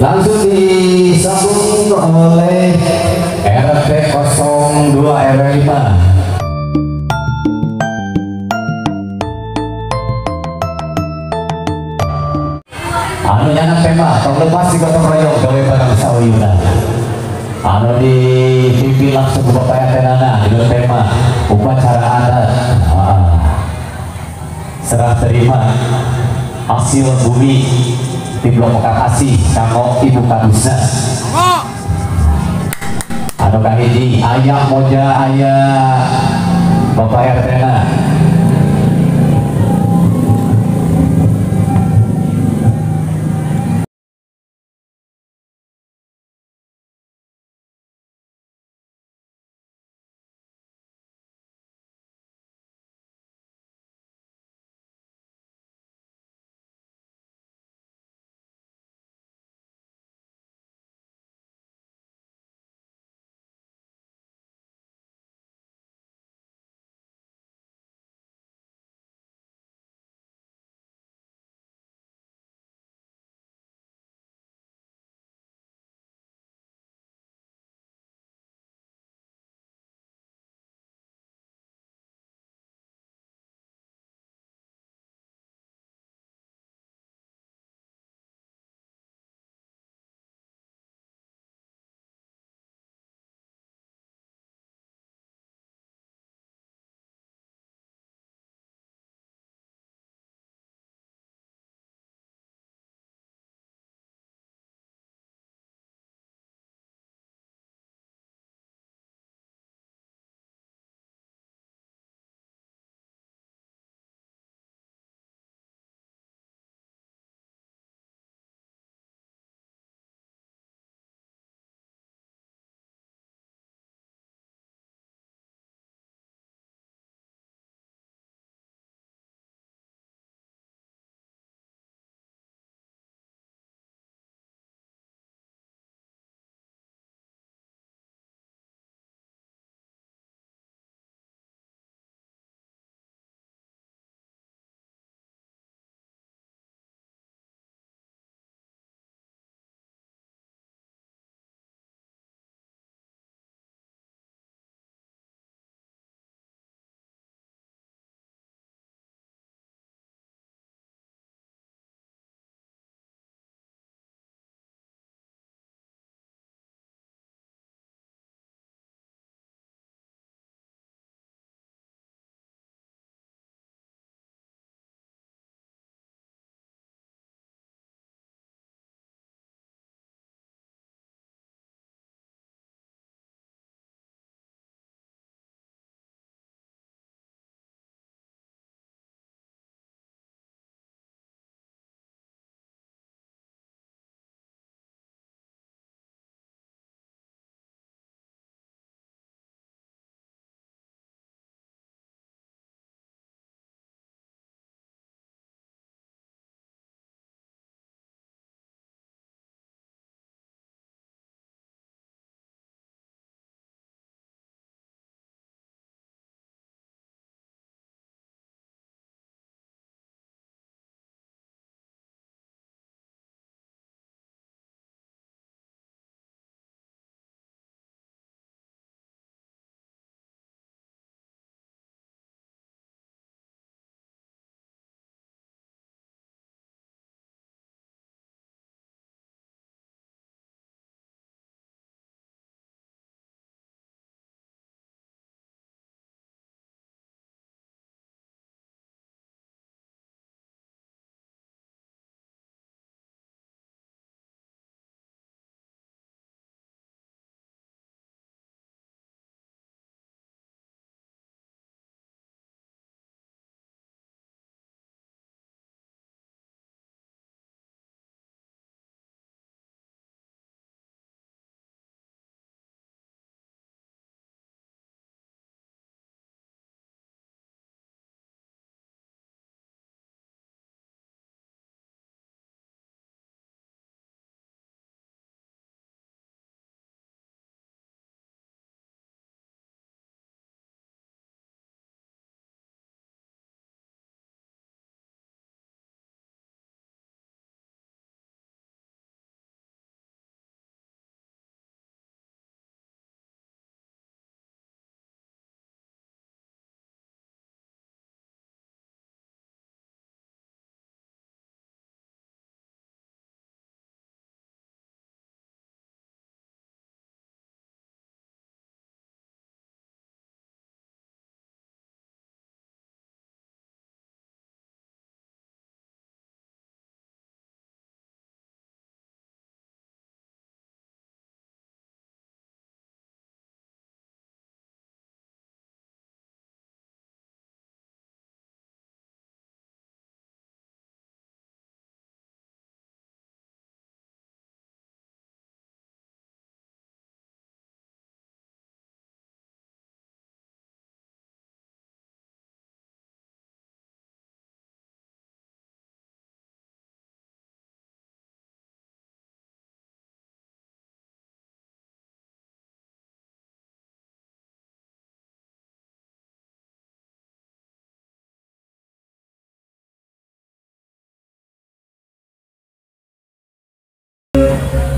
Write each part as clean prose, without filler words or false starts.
langsung disambung oleh RT 02 RW 5. Anu nyanak tema tong lepas di gotong royong gawe barang sauyuna anu dipimpin langsung ke Bapak RT Nana dengan tema upacara adat. Serah terima hasil bumi di Blok Kasih kanggo Ibu Kadusna anu kahiji ayah moja ayah Bapak RT Nana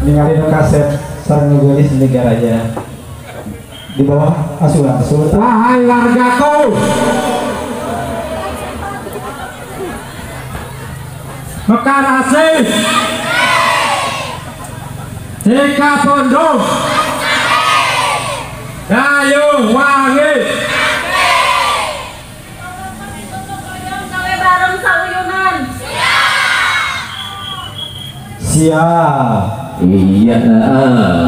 ninggalin kaset sareng nulis negara aja di bawah asuhan. Wahai wargaku, Mekar Asih, Jika Pondok, Dayung Wangi, bareng sauyunan. Siap. iya,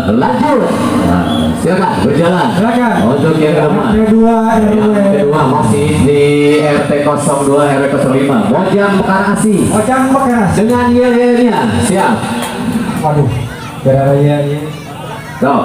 lanjut. Nah, silakan berjalan. Silakan. Untuk yang kedua masih di RT 02 RW 05 Mojang Mekar Asih Mojang Mekar Asih dengan yel-yelnya. Siap. Waduh, gara raya ini. Go.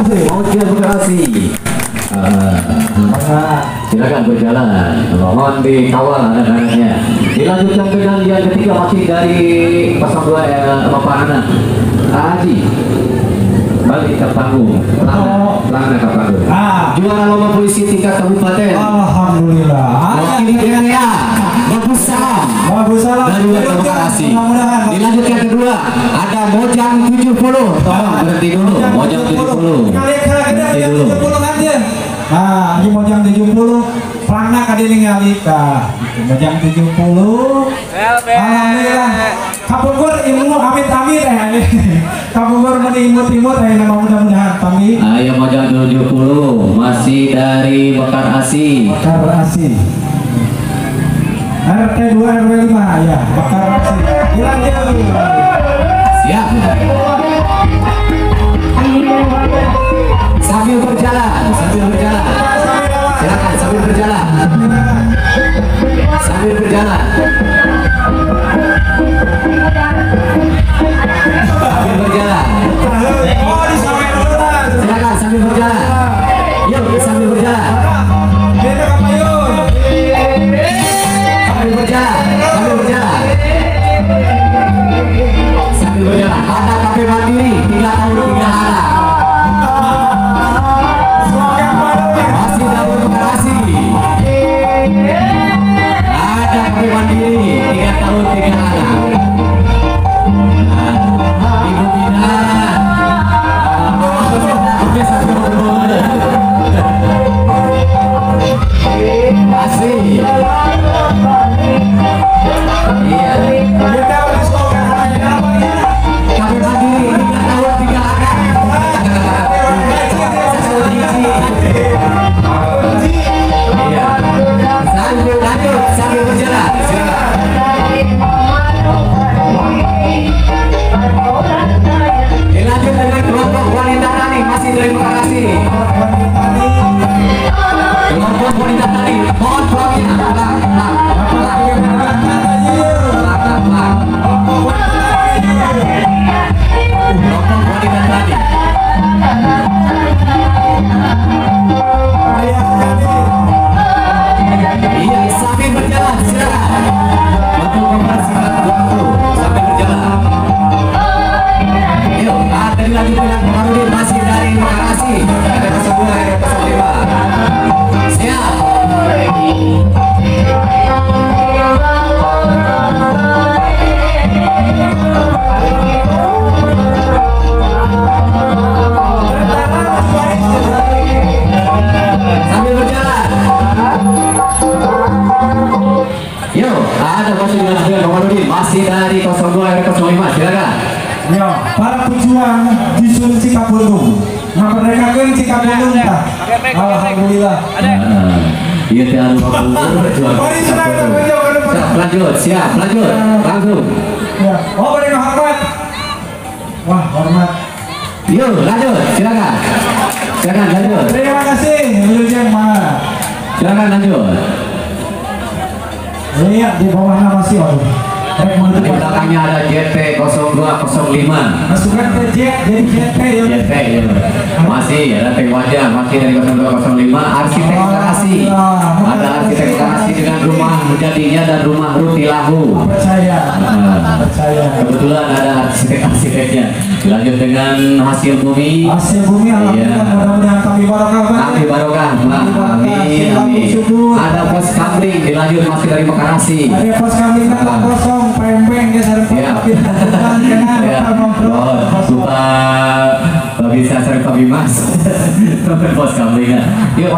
Mojang Mekar Asih. Silakan berjalan, mohon dikawal anak-anaknya. Dilanjutkan dengan yang ketiga masih dari 02 Bapak Anak Haji balik ke panggung, pelana ke panggung. Juara lomba polisi tingkat kabupaten. Alhamdulillah. Wakil ya, bagus salam. Dari Mekar Asih. Dilanjutkan kedua ada Mojang 70. Tolong berhenti dulu. Mojang 70. Berhenti dulu. Nah, ini Mojang 70 pelana kali ningali kah Mojang 70. Alhamdulillah kapungkur ilmu amit-amit kapungkur imut-imut mudah-mudahan pamit. Ayo Mojang 70 masih dari Mekar Asih. Mekar Asih RT 2 RW 5 ya Mekar Asih. Dilanjut. Siap. Sambil berjalan. Silakan sambil berjalan. Sambil berjalan. Silakan sambil berjalan. Yuk sambil berjalan. Sambil berjalan. Ada kafe mandiri 3 tahun 3 anak. Masih dari Mekar Asih. Ada kafe mandiri 3 tahun 3 anak. Ibu Bidan. Asih. Iya. Kafe mandiri 3 tahun 3 anak. Iya. Sambil berjalan. Dilanjut dengan kelompok wanita tani masih dari Mekar Asih. Kelompok wanita tani, mohon pulangnya. Kelompok wanita tani. Iya, sambil berjalan, silakan. Untuk mempersingkat waktu, sambil berjalan. Yuk, dilanjut dengan Komarudin masih dari Mekar Asih. Pak. Alhamdulillah. Iya tiada lanjut, siap, lanjut, langsung. Ya, oh beri hormat. Wah, hormat. Yuk, lanjut, silakan. Silakan lanjut. Terima kasih, William Mara. Silakan lanjut. Lihat di bawahnya masih waduh. Di belakangnya ada JT 0205. Masukkan ke J, jadi JT ya. JT ya. Masih ada tag wajah, masih dari 0205. Arsitek garasi. Ada arsitek garasi dengan rumah menjadinya dan rumah Rutilahu. Percaya. Kebetulan ada arsiteknya. Lanjut dengan hasil bumi. Hasil bumi alhamdulillah, mudah-mudahan kami barokah. Kami barokah. Amin, amin. Ada pos kamling, dilanjut masih dari Mekarasi. Ada pos kamling kan kosong, pempeng ya sareng Ya. Lupa bisa sering Pak Bimas. Pos kamlingnya. Yuk.